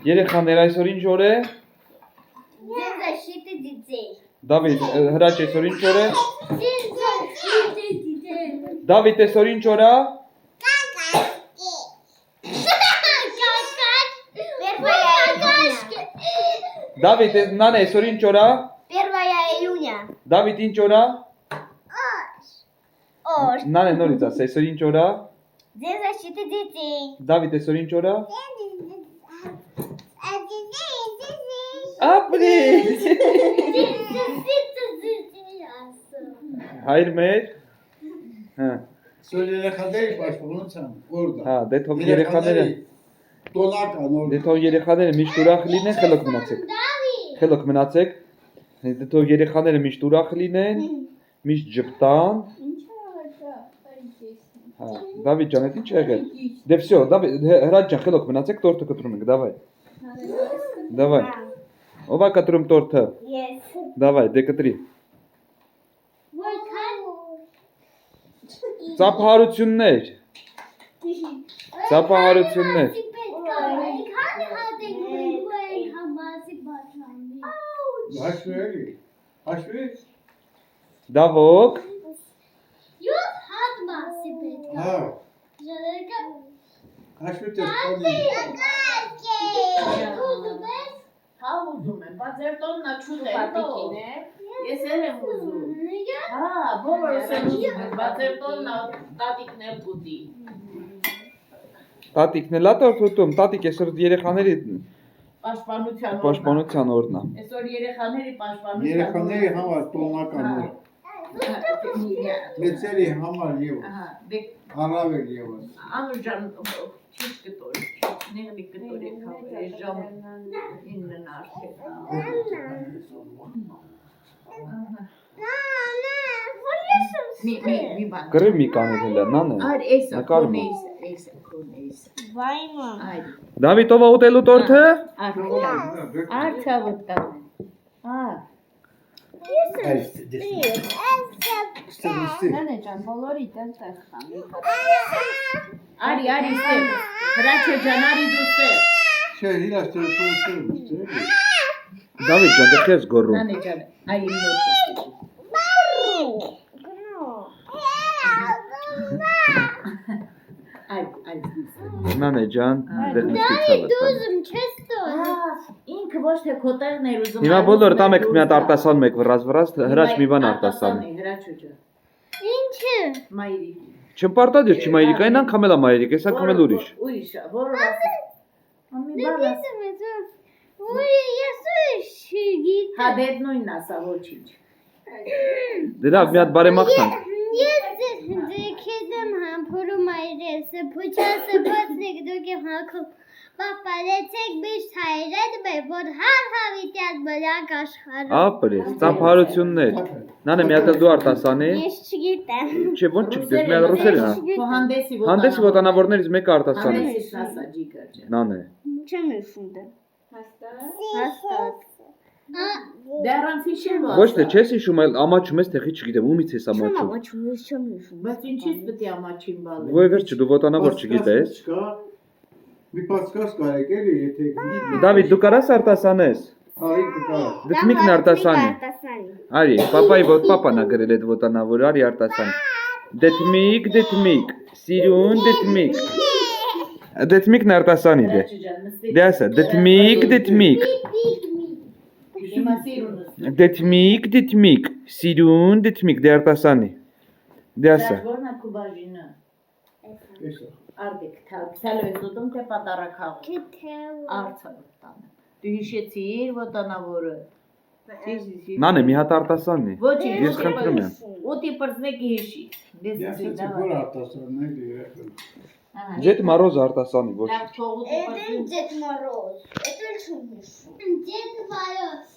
Երեխաներ այսօր ինչ օր է։ Դավիթ, հրաչ այսօր ինչ օր է։ Դավիթ այսօր ինչ օր է։ Դավիթ, նան այսօր ինչ օր է։ 1 июня. Դավիթ ինչ օր է։ Նան է նորից ասա, այսօր ինչ օր է։ День защиты детей. Դավիթ այսօր ինչ օր է։ Ապրիլ։ Հայր մեր։ Հա։ Սոր երեխաների պաշտպանության օրդա։ Հա, դե թող երեխաները։ Տոնական օրդա։ Դե թող երեխաները միշտ ուրախ լինեն, խելոք մնացեք։ Խելոք մնացեք։ Դե թող երեխաները միշտ ուրախ լինեն, միշտ ճպտան։ Հա, Դավիթ ջան, դա ինչ է եղել։ Դե վсё, Դավիթ, հրաչ ջան, խելոք մնացեք, տորտը կտրում ենք, դավայ։ Դավայ։ Ով է կտրում տորտը։ Yes. Դավայ, դե կտրի։ Ծափահարություններ։ Ծափահարություններ։ Հաշվելի։ Հաշվի։ Դավոք։ Հա։ Հաշվի տեսքանի։ Հա ուզում եմ, բայց ձեր տոննա չուտ է տիկին է, ես էլ եմ ուզում, հա, բոլորս եմ ուզում եմ, բայց ձեր տոննա տատիկն էլ կուտի։ Տատիկն էլ է տորտ ուտում, տատիկ այսօր երեխաների պաշտպանության օրն է։ Այսօր երեխաների պաշտպանության Երեխաների համար տոնական օր։ Մեծերի համար եւս։ Առավել եւս։ Անուր ջան, չիշ կտորի, նեղնի կտորի կապեր, ժամ 9-ն արդեն։ Մի բան։ Կռիվ մի կանել է, նան է։ Այր էսը, նկարում է։ քոնեիս։ Վայմա։ Այր, Դավիթ, ով է ուտելու տորտը։ արդյա վտան։ Նենե ջան, բոլորի տեն տեղ Արի, ստեղ, հրաչը ջան, արի դու ստեղ։ Չէ, իրաց տերտոստեր։ Դավիթ ջան, դե քեզ գոռում։ Նանե ջան, արի նոր Նան է ջան, դեր նստի ցավը։ Դուզում չես տոր։ Ինքը ոչ թե քո տեղն էր ուզում։ Հիմա բոլորը տամ եք մի հատ արտասանում եք վրազ, հրաչ մի բան արտասանի։ Հրաչը ջան։ Ինչը։ Մայրի։ Չմպարտադիր չի մայրիկ, այն անգամ էլ է մայրիկ, այս անգամ էլ ուրիշ։ Ուրիշ, որը ասի։ Ամի բան ասի։ Ես շիգիտ։ Հա դեդ նույնն ասա, ոչինչ։ Դե լավ, մի հատ բարեմաղթանք։ Ես քեզ եմ համբուրում այրես, փուչասը բացնեք դուք եմ հագում։ Պապալեցեք միշտ հայրեն մեր, որ հար հավիտյան մրակ աշխարհում։ Ապրես, ծափահարություններ։ Նանը մի հատ էլ դու արտասանի։ Ես չգիտեմ։ Չէ, ոնց չգիտես, մի հատ ռուսերեն է։ Քո Հանդեսի ոտանավորներից մեկը արտասանի։ Հանդեսից ասա ջիգար ջան։ Նան է։ Չեմ ուսունդը։ Հաստատ։ Դե առանց հիշելու։ Ոչ թե չես հիշում, այլ ամաչում ես տեղի չգիտեմ, ումից ես ամաչում։ Չեմ ուսում։ Բայց ինչից պետք է ամաչին բալը։ Ոյ վերջը դու ոտանավոր չգիտես։ Մի պատսկաս կարեք էլի, եթե Դավիթ, դու կարաս արտասանես։ արի կկա։ Դդմիկն արտասանի։ Արի, պապայի պապան ա գրել այդ ոտանավոր, արի արտասան։ Դդմիկ, սիրուն դդմիկ։ Դդմիկն արտասանի դե։ Դե ասա, դդմիկ։ Հիմա սիրունս։ Դդմիկ, սիրուն դդմիկ, դե արտասանի։ Դե ասա։ Որն է քո բաժինը։ Էսա։ Արդիկ, թալքսալու ես ուտում թե պատարակաղ։ Արցը վտանը։ Դու հիշեցիր ոտանավորը։ Նան է մի հատ արտասանի։ Ոչինչ, Ես խնդրում եմ։ ուտի պրծնեկի հիշի։ Ես ասեցի որ արտասաններ երեխան։ Ձետ Մարոզ արտասանի, ոչ։ Լավ թող ուտի Это պրծնեք։ Дед Мороз. Это шумиш. Дед Мороз.